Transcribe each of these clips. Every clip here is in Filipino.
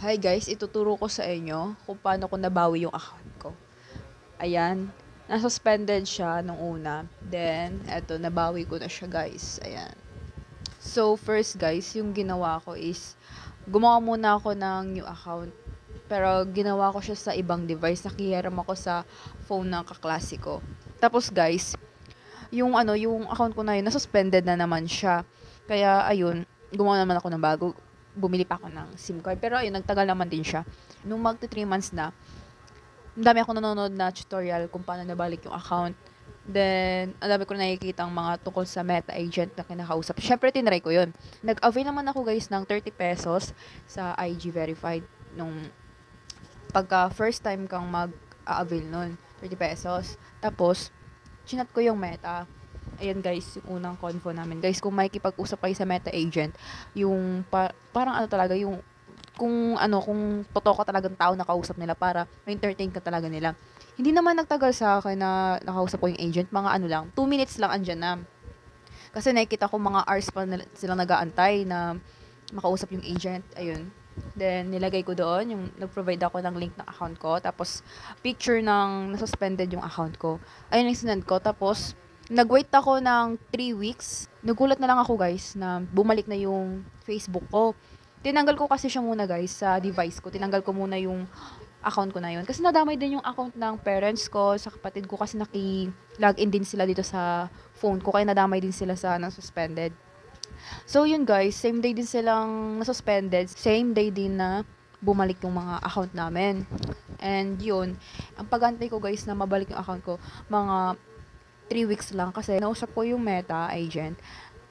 Hi guys, ituturo ko sa inyo kung paano ko nabawi yung account ko. Ayan, nasuspended siya nung una. Then, eto, nabawi ko na siya guys. Ayan. So, first guys, yung ginawa ko is, gumawa muna ako ng new account. Pero, ginawa ko siya sa ibang device. Nakihiram ako sa phone ng kaklase ko. Tapos guys, yung account ko na yun, nasuspended na naman siya. Kaya, ayun, gumawa naman ako ng bago. Bumili pa ako ng SIM card. Pero ayun, nagtagal naman din siya. Nung magti 3 months na, ang dami ako nanonood na tutorial kung paano nabalik yung account. Then, ang dami ko nakikita ang mga tungkol sa Meta agent na kinakausap. Syempre, tinry ko yun. Nag-avail naman ako guys ng 30 pesos sa IG verified nung pagka first time kang mag-avail nun. 30 pesos. Tapos, chinat ko yung Meta. Ayan guys, yung unang convo namin. Guys, kung makikipag-usap kayo sa Meta agent, yung parang ano talaga, yung kung totoo ka talagang tao na kausap nila para ma-entertain ka talaga nila. Hindi naman nagtagal sa akin na nakausap ko yung agent, mga ano lang, 2 minutes lang andyan na. Kasi nakikita ko mga hours pa silang nag-aantay na makausap yung agent. Ayun. Then, nilagay ko doon, yung nag-provide ako ng link ng account ko. Tapos, picture ng nasuspended yung account ko. Ayun yung sinend ko. Tapos, nag-wait ako ng 3 weeks. Nagulat na lang ako guys na bumalik na yung Facebook ko. Tinanggal ko kasi siya muna guys sa device ko. Tinanggal ko muna yung account ko na yun. Kasi nadamay din yung account ng parents ko, sa kapatid ko kasi naki-login din sila dito sa phone ko. Kaya nadamay din sila sa nasuspended. So, yun guys, same day din silang nasuspended. Same day din na bumalik yung mga account namin. And yun, ang pag-antay ko guys na mabalik yung account ko, mga 3 weeks lang kasi nausap ko yung Meta agent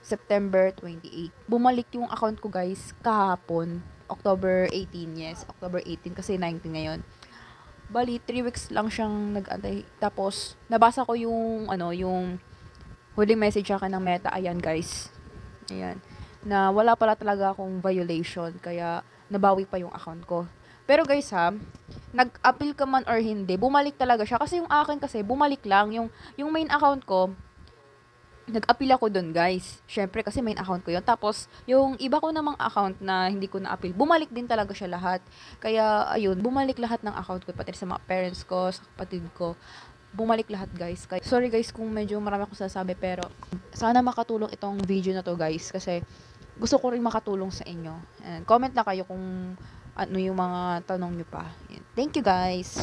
September 28. Bumalik yung account ko guys kahapon, October 18, yes, October 18 kasi 19 ngayon. Bali, 3 weeks lang siyang nag-antay. Tapos, nabasa ko yung huling message sa akin ng Meta. Ayan guys. Ayan. Na wala pala talaga akong violation. Kaya, nabawi pa yung account ko. Pero guys ha, nag-appeal ka man or hindi, bumalik talaga siya. Kasi yung akin kasi, bumalik lang. Yung main account ko, nag-appeal ako dun guys. Syempre kasi main account ko yun. Tapos, yung iba ko namang account na hindi ko na-appeal, bumalik din talaga siya lahat. Kaya, ayun, bumalik lahat ng account ko. Pati sa mga parents ko, sa kapatid ko. Bumalik lahat guys. Kaya, sorry guys kung medyo marami akong sasabi, pero sana makatulong itong video na to guys. Kasi, gusto ko rin makatulong sa inyo. And comment na kayo kung ano yung mga tanong nyo pa. Thank you guys!